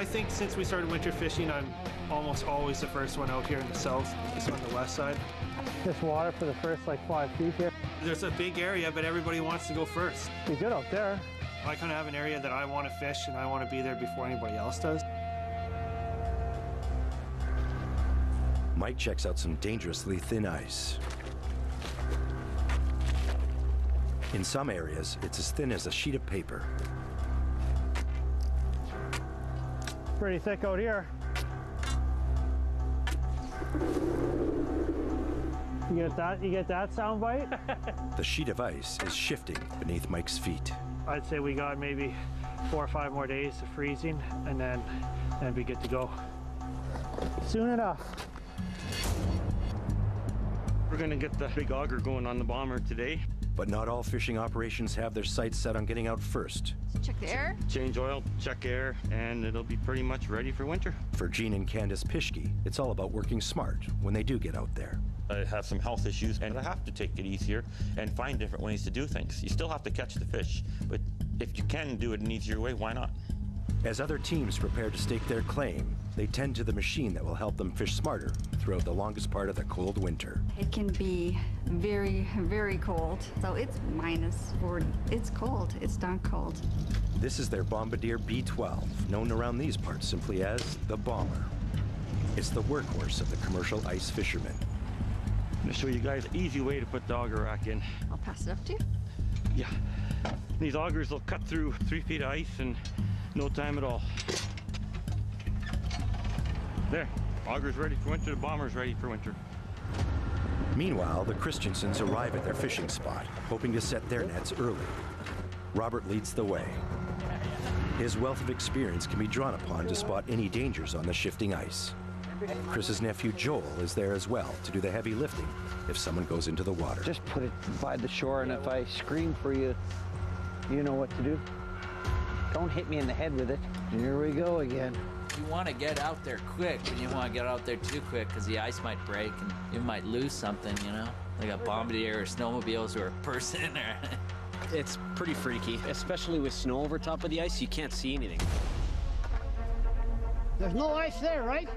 I think since we started winter fishing, I'm almost always the first one out here in the south, just on the west side. This water for the first like 5 feet here. There's a big area, but everybody wants to go first. Be good out there. I kind of have an area that I want to fish, and I want to be there before anybody else does. Mike checks out some dangerously thin ice. In some areas, it's as thin as a sheet of paper. Pretty thick out here. You get that sound bite? The sheet of ice is shifting beneath Mike's feet. I'd say we got maybe 4 or 5 more days of freezing, and then be good to go. Soon enough. We're gonna get the big auger going on the bomber today. But not all fishing operations have their sights set on getting out first. Check the air. Change oil, check air, and it'll be pretty much ready for winter. For Gene and Candace Pischke, it's all about working smart when they do get out there. I have some health issues, and I have to take it easier and find different ways to do things. You still have to catch the fish, but if you can do it an easier way, why not? As other teams prepare to stake their claim, they tend to the machine that will help them fish smarter throughout the longest part of the cold winter. It can be very, very cold. So it's minus 40. It's cold. It's darn cold. This is their Bombardier B12, known around these parts simply as the Bomber. It's the workhorse of the commercial ice fishermen. I'm gonna show you guys an easy way to put the auger rack in. I'll pass it up to you. Yeah. These augers will cut through 3 feet of ice in no time at all. There, auger's ready for winter, the bomber's ready for winter. Meanwhile, the Christensens arrive at their fishing spot, hoping to set their nets early. Robert leads the way. His wealth of experience can be drawn upon to spot any dangers on the shifting ice. Chris's nephew Joel is there as well to do the heavy lifting if someone goes into the water. Just put it by the shore, and if I scream for you, you know what to do. Don't hit me in the head with it. Here we go again. You want to get out there quick, but you don't want to get out there too quick because the ice might break and you might lose something, you know? Like a bombardier or snowmobiles or a person or... It's pretty freaky, especially with snow over top of the ice. You can't see anything. There's no ice there, right?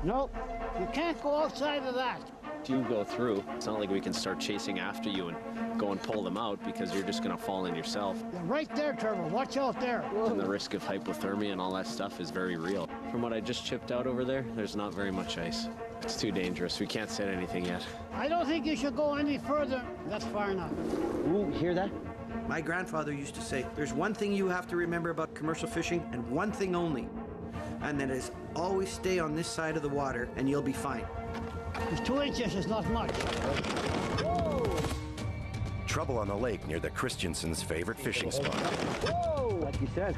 Nope. You can't go outside of that. If you go through, it's not like we can start chasing after you and go and pull them out because you're just going to fall in yourself. You're right there, Trevor. Watch out there. And the risk of hypothermia and all that stuff is very real. From what I just chipped out over there, there's not very much ice. It's too dangerous. We can't set anything yet. I don't think you should go any further. That's far enough. Ooh, hear that? My grandfather used to say, there's one thing you have to remember about commercial fishing, and one thing only, and that is always stay on this side of the water and you'll be fine. There's 2 inches is not much. Whoa. Trouble on the lake near the Christensens' favorite fishing spot. Whoa! Like you said,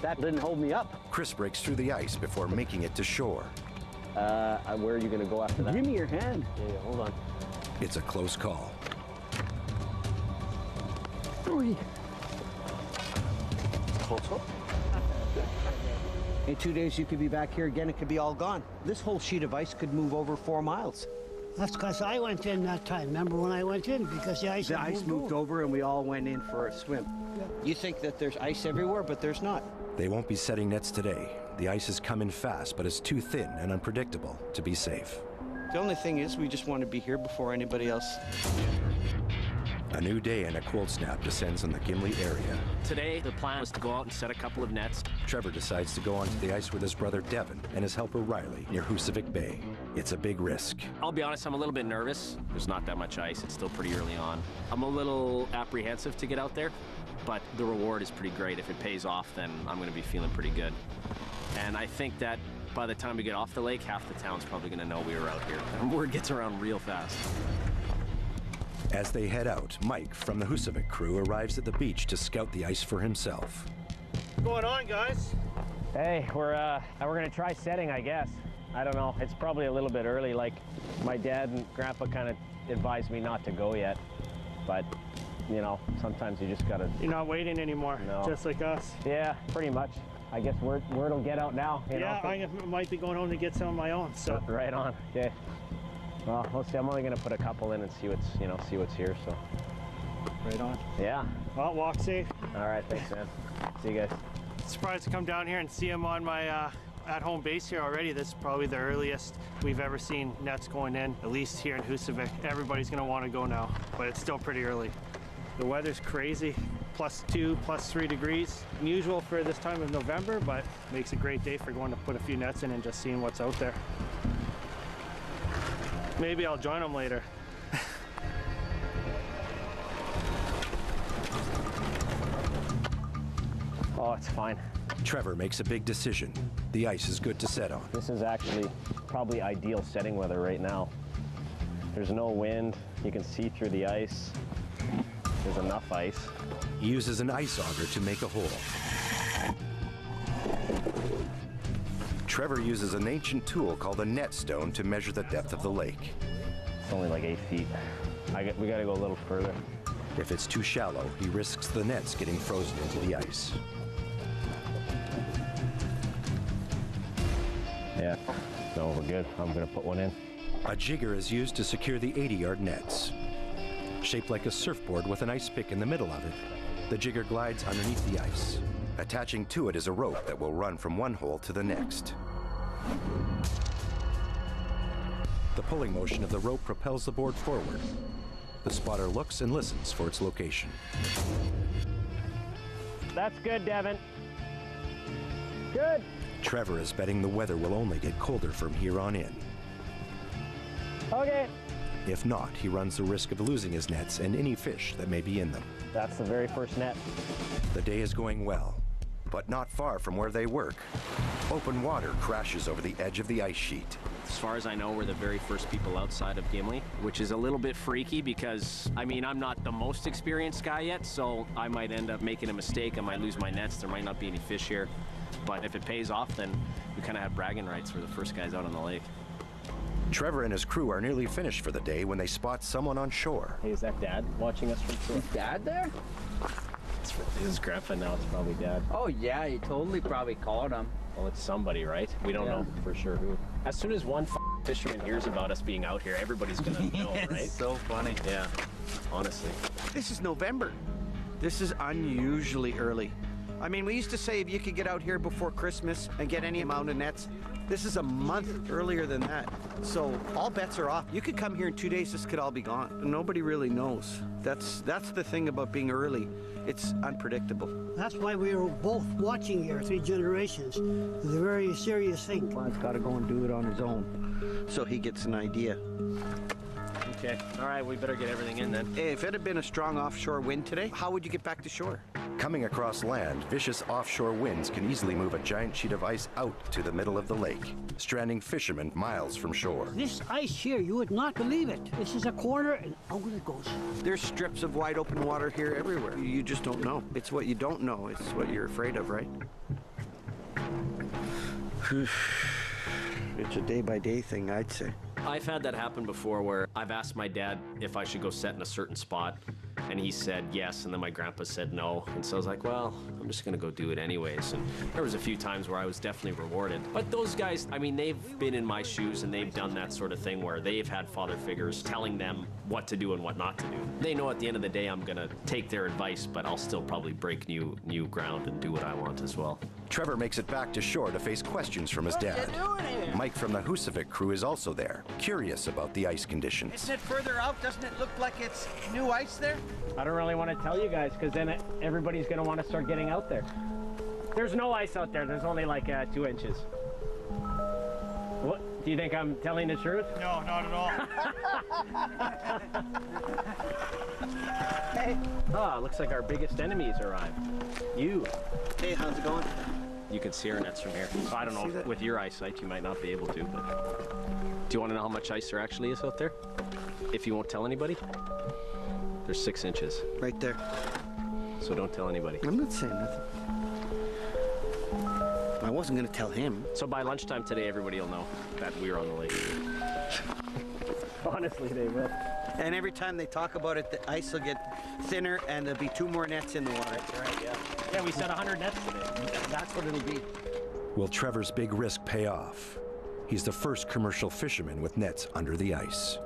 that didn't hold me up. Chris breaks through the ice before making it to shore. Where are you going to go after that? Give me your hand. Yeah, hold on. It's a close call. In 2 days, you could be back here again. It could be all gone. This whole sheet of ice could move over 4 miles. That's because I went in that time. Remember when I went in? Because the ice moved over and we all went in for a swim. Yeah. You think that there's ice everywhere, but there's not. They won't be setting nets today. The ice has come in fast, but it's too thin and unpredictable to be safe. The only thing is, we just want to be here before anybody else. A new day and a cold snap descends on the Gimli area. Today, the plan was to go out and set a couple of nets. Trevor decides to go onto the ice with his brother Devin and his helper Riley near Husavik Bay. It's a big risk. I'll be honest, I'm a little bit nervous. There's not that much ice. It's still pretty early on. I'm a little apprehensive to get out there, but the reward is pretty great. If it pays off, then I'm going to be feeling pretty good. And I think that by the time we get off the lake, half the town's probably going to know we were out here. And word gets around real fast. As they head out, Mike from the Husavik crew arrives at the beach to scout the ice for himself. What's going on, guys? Hey, we're gonna try setting, I guess. I don't know. It's probably a little bit early. Like, my dad and grandpa kind of advised me not to go yet, but you know, sometimes you just gotta. You're not waiting anymore. No. Just like us. Yeah, pretty much. I guess word will get out now. You know? I might be going home to get some of my own. So right on. Okay. Well, we'll see. I'm only gonna put a couple in and see what's here. So. Right on. Yeah. Well, walk safe. All right. Thanks, man. See you guys. Surprised to come down here and see them on my at-home base here already. This is probably the earliest we've ever seen nets going in, at least here in Husavik. Everybody's gonna want to go now, but it's still pretty early. The weather's crazy, +2, +3 degrees. Unusual for this time of November, but makes a great day for going to put a few nets in and just seeing what's out there. Maybe I'll join them later. Oh, it's fine. Trevor makes a big decision. The ice is good to set on. This is actually probably ideal setting weather right now. There's no wind. You can see through the ice. There's enough ice. He uses an ice auger to make a hole. Trevor uses an ancient tool called a net stone to measure the depth of the lake. It's only like 8 feet. We gotta go a little further. If it's too shallow, he risks the nets getting frozen into the ice. Yeah, no, we're good. I'm gonna put one in. A jigger is used to secure the 80-yard nets. Shaped like a surfboard with an ice pick in the middle of it, the jigger glides underneath the ice. Attaching to it is a rope that will run from one hole to the next. The pulling motion of the rope propels the board forward. The spotter looks and listens for its location. That's good, Devin. Good. Trevor is betting the weather will only get colder from here on in. Okay. If not, he runs the risk of losing his nets and any fish that may be in them. That's the very first net. The day is going well, but not far from where they work. Open water crashes over the edge of the ice sheet. As far as I know, we're the very first people outside of Gimli, which is a little bit freaky because, I mean, I'm not the most experienced guy yet, so I might end up making a mistake. I might lose my nets. There might not be any fish here. But if it pays off, then we kind of have bragging rights. We're the first guys out on the lake. Trevor and his crew are nearly finished for the day when they spot someone on shore. Hey, is that Dad watching us from shore? Is Dad there? This is Grandpa now. It's probably Dad. Oh yeah, he totally probably called him. Well, it's somebody, right? We don't know for sure who. As soon as one fisherman hears about us being out here, everybody's gonna know, right? It's so funny. Yeah, honestly. This is November. This is unusually early. I mean, we used to say if you could get out here before Christmas and get any amount of nets, this is a month earlier than that. So all bets are off. You could come here in 2 days, this could all be gone. Nobody really knows. That's the thing about being early. It's unpredictable. That's why we were both watching here, 3 generations. It's a very serious thing. Juan's got to go and do it on his own, so he gets an idea. Okay, all right, we better get everything in then. Hey, if it had been a strong offshore wind today, how would you get back to shore? Coming across land, vicious offshore winds can easily move a giant sheet of ice out to the middle of the lake, stranding fishermen miles from shore. This ice here, you would not believe it. This is a corner and out it goes. There's strips of wide open water here everywhere. You just don't know. It's what you don't know. It's what you're afraid of, right? It's a day-by-day thing, I'd say. I've had that happen before where I've asked my dad if I should go set in a certain spot, and he said yes, and then my grandpa said no. And so I was like, well, I'm just gonna go do it anyways. And there was a few times where I was definitely rewarded. But those guys, I mean, they've been in my shoes and they've done that sort of thing where they've had father figures telling them what to do and what not to do. They know at the end of the day I'm gonna take their advice, but I'll still probably break new ground and do what I want as well. Trevor makes it back to shore to face questions from his dad. Mike from the Husavik crew is also there, curious about the ice conditions. Isn't it further out? Doesn't it look like it's new ice there? I don't really want to tell you guys because then everybody's going to want to start getting out there. There's no ice out there. There's only like 2 inches. What? Do you think I'm telling the truth? No, not at all. Hey. Oh, looks like our biggest enemies arrived. You. Hey, how's it going? You can see our nets from here. So I don't know, with your eyesight you might not be able to, but do you want to know how much ice there actually is out there? If you won't tell anybody? There's 6 inches. Right there. So don't tell anybody. I'm not saying nothing. I wasn't going to tell him. So by lunchtime today, everybody will know that we're on the lake. Honestly, they will. And every time they talk about it, the ice will get thinner and there'll be 2 more nets in the water. That's right, yeah. Yeah, we set 100 nets today. That's what it'll be. Will Trevor's big risk pay off? He's the first commercial fisherman with nets under the ice.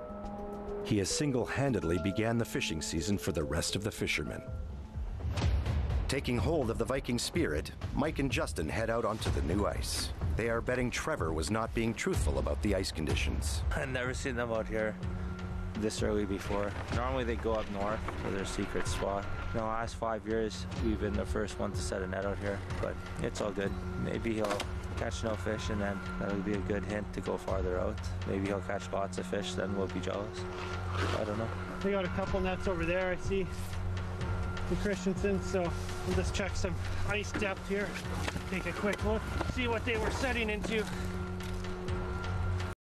He has single-handedly began the fishing season for the rest of the fishermen. Taking hold of the Viking spirit, Mike and Justin head out onto the new ice. They are betting Trevor was not being truthful about the ice conditions. I've never seen them out here this early before. Normally they go up north for their secret spot. In the last 5 years, we've been the first one to set a net out here, but it's all good. Maybe he'll catch no fish, and then that'll be a good hint to go farther out. Maybe he'll catch lots of fish, then we'll be jealous. I don't know. We got a couple nets over there, I see the Christensen, so we'll just check some ice depth here, take a quick look, see what they were setting into.